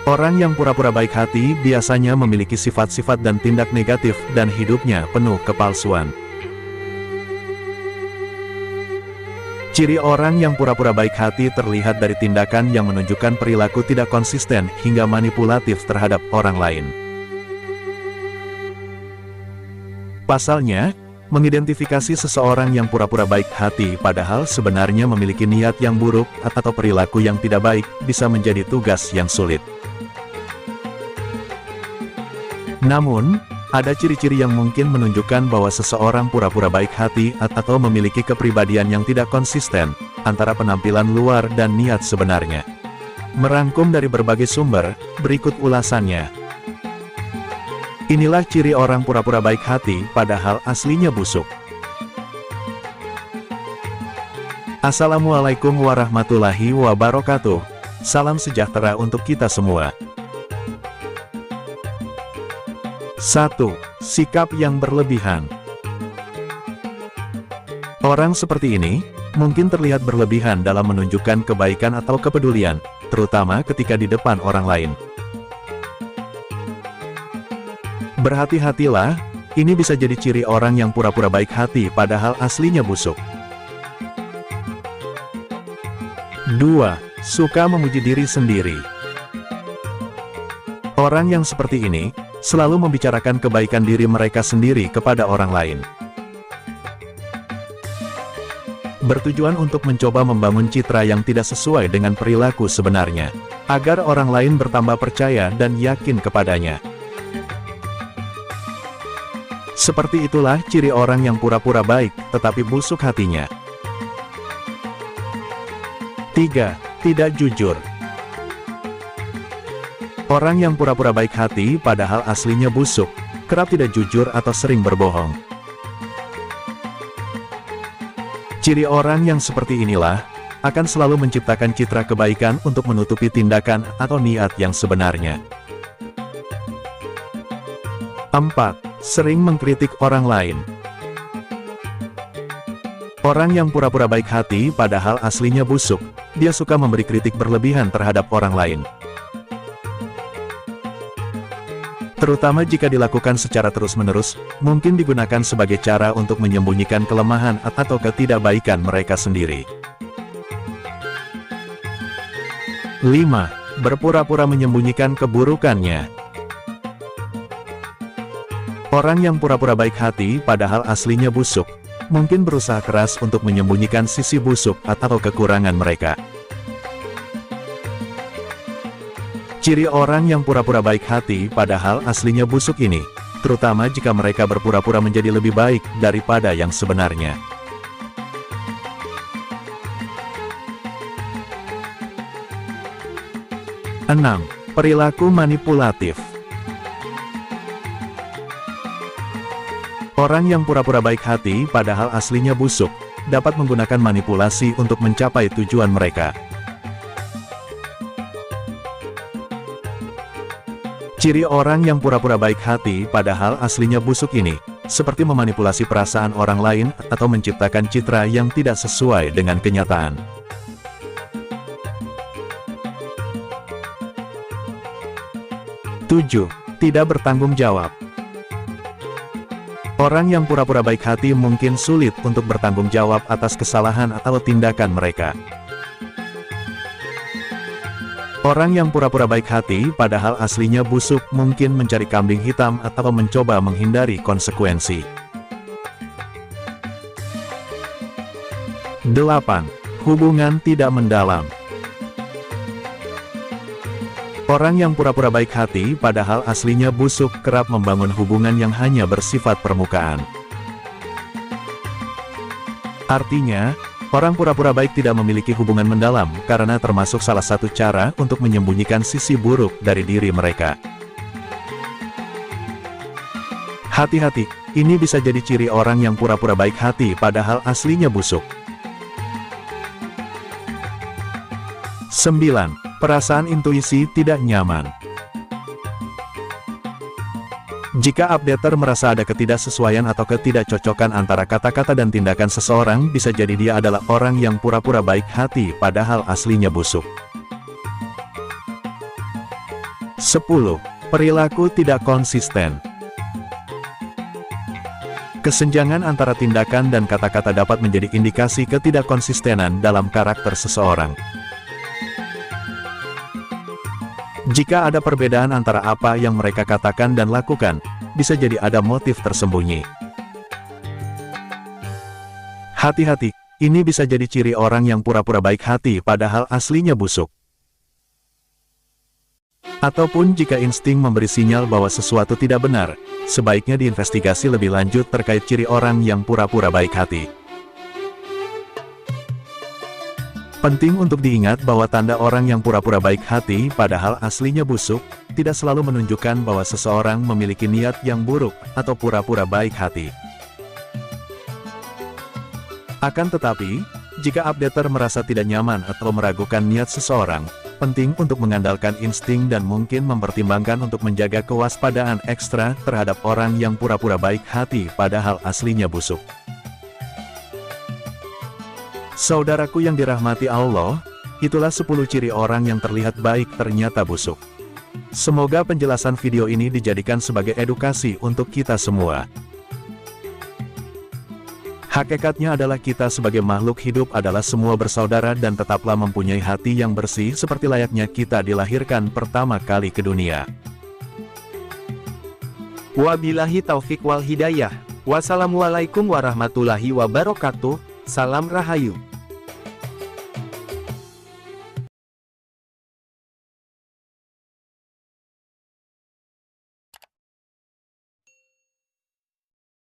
Orang yang pura-pura baik hati biasanya memiliki sifat-sifat dan tindak negatif dan hidupnya penuh kepalsuan. Ciri orang yang pura-pura baik hati terlihat dari tindakan yang menunjukkan perilaku tidak konsisten hingga manipulatif terhadap orang lain. Pasalnya, mengidentifikasi seseorang yang pura-pura baik hati padahal sebenarnya memiliki niat yang buruk atau perilaku yang tidak baik bisa menjadi tugas yang sulit. Namun, ada ciri-ciri yang mungkin menunjukkan bahwa seseorang pura-pura baik hati atau memiliki kepribadian yang tidak konsisten antara penampilan luar dan niat sebenarnya. Merangkum dari berbagai sumber, berikut ulasannya. Inilah ciri orang pura-pura baik hati padahal aslinya busuk. Assalamualaikum warahmatullahi wabarakatuh. Salam sejahtera untuk kita semua. 1. Sikap yang berlebihan. Orang seperti ini mungkin terlihat berlebihan dalam menunjukkan kebaikan atau kepedulian, terutama ketika di depan orang lain. Berhati-hatilah, ini bisa jadi ciri orang yang pura-pura baik hati padahal aslinya busuk. 2. Suka memuji diri sendiri. Orang yang seperti ini selalu membicarakan kebaikan diri mereka sendiri kepada orang lain. Bertujuan untuk mencoba membangun citra yang tidak sesuai dengan perilaku sebenarnya, agar orang lain bertambah percaya dan yakin kepadanya. Seperti itulah ciri orang yang pura-pura baik, tetapi busuk hatinya. 3. Tidak jujur. Orang yang pura-pura baik hati padahal aslinya busuk, kerap tidak jujur atau sering berbohong. Ciri orang yang seperti inilah akan selalu menciptakan citra kebaikan untuk menutupi tindakan atau niat yang sebenarnya. 4. Sering mengkritik orang lain. Orang yang pura-pura baik hati padahal aslinya busuk, dia suka memberi kritik berlebihan terhadap orang lain. Terutama jika dilakukan secara terus-menerus, mungkin digunakan sebagai cara untuk menyembunyikan kelemahan atau ketidakbaikan mereka sendiri. 5. Berpura-pura menyembunyikan keburukannya. Orang yang pura-pura baik hati padahal aslinya busuk, mungkin berusaha keras untuk menyembunyikan sisi busuk atau kekurangan mereka. Ciri orang yang pura-pura baik hati padahal aslinya busuk ini, terutama jika mereka berpura-pura menjadi lebih baik daripada yang sebenarnya. 6. Perilaku manipulatif. Orang yang pura-pura baik hati padahal aslinya busuk, dapat menggunakan manipulasi untuk mencapai tujuan mereka. Ciri orang yang pura-pura baik hati padahal aslinya busuk ini, seperti memanipulasi perasaan orang lain atau menciptakan citra yang tidak sesuai dengan kenyataan. Tujuh. Tidak bertanggung jawab. Orang yang pura-pura baik hati mungkin sulit untuk bertanggung jawab atas kesalahan atau tindakan mereka. Orang yang pura-pura baik hati padahal aslinya busuk mungkin mencari kambing hitam atau mencoba menghindari konsekuensi. 8. Hubungan tidak mendalam. Orang yang pura-pura baik hati padahal aslinya busuk kerap membangun hubungan yang hanya bersifat permukaan. Artinya, orang pura-pura baik tidak memiliki hubungan mendalam karena termasuk salah satu cara untuk menyembunyikan sisi buruk dari diri mereka. Hati-hati, ini bisa jadi ciri orang yang pura-pura baik hati padahal aslinya busuk. 9. Perasaan intuisi tidak nyaman. Jika updater merasa ada ketidaksesuaian atau ketidakcocokan antara kata-kata dan tindakan seseorang, bisa jadi dia adalah orang yang pura-pura baik hati padahal aslinya busuk. 10. Perilaku tidak konsisten. Kesenjangan antara tindakan dan kata-kata dapat menjadi indikasi ketidakkonsistenan dalam karakter seseorang. Jika ada perbedaan antara apa yang mereka katakan dan lakukan, bisa jadi ada motif tersembunyi. Hati-hati, ini bisa jadi ciri orang yang pura-pura baik hati padahal aslinya busuk. Ataupun jika insting memberi sinyal bahwa sesuatu tidak benar, sebaiknya diinvestigasi lebih lanjut terkait ciri orang yang pura-pura baik hati. Penting untuk diingat bahwa tanda orang yang pura-pura baik hati padahal aslinya busuk, tidak selalu menunjukkan bahwa seseorang memiliki niat yang buruk atau pura-pura baik hati. Akan tetapi, jika updater merasa tidak nyaman atau meragukan niat seseorang, penting untuk mengandalkan insting dan mungkin mempertimbangkan untuk menjaga kewaspadaan ekstra terhadap orang yang pura-pura baik hati padahal aslinya busuk. Saudaraku yang dirahmati Allah, itulah 10 ciri orang yang terlihat baik ternyata busuk. Semoga penjelasan video ini dijadikan sebagai edukasi untuk kita semua. Hakikatnya adalah kita sebagai makhluk hidup adalah semua bersaudara dan tetaplah mempunyai hati yang bersih seperti layaknya kita dilahirkan pertama kali ke dunia. Wabillahi taufik wal hidayah. Wassalamualaikum warahmatullahi wabarakatuh. Salam Rahayu.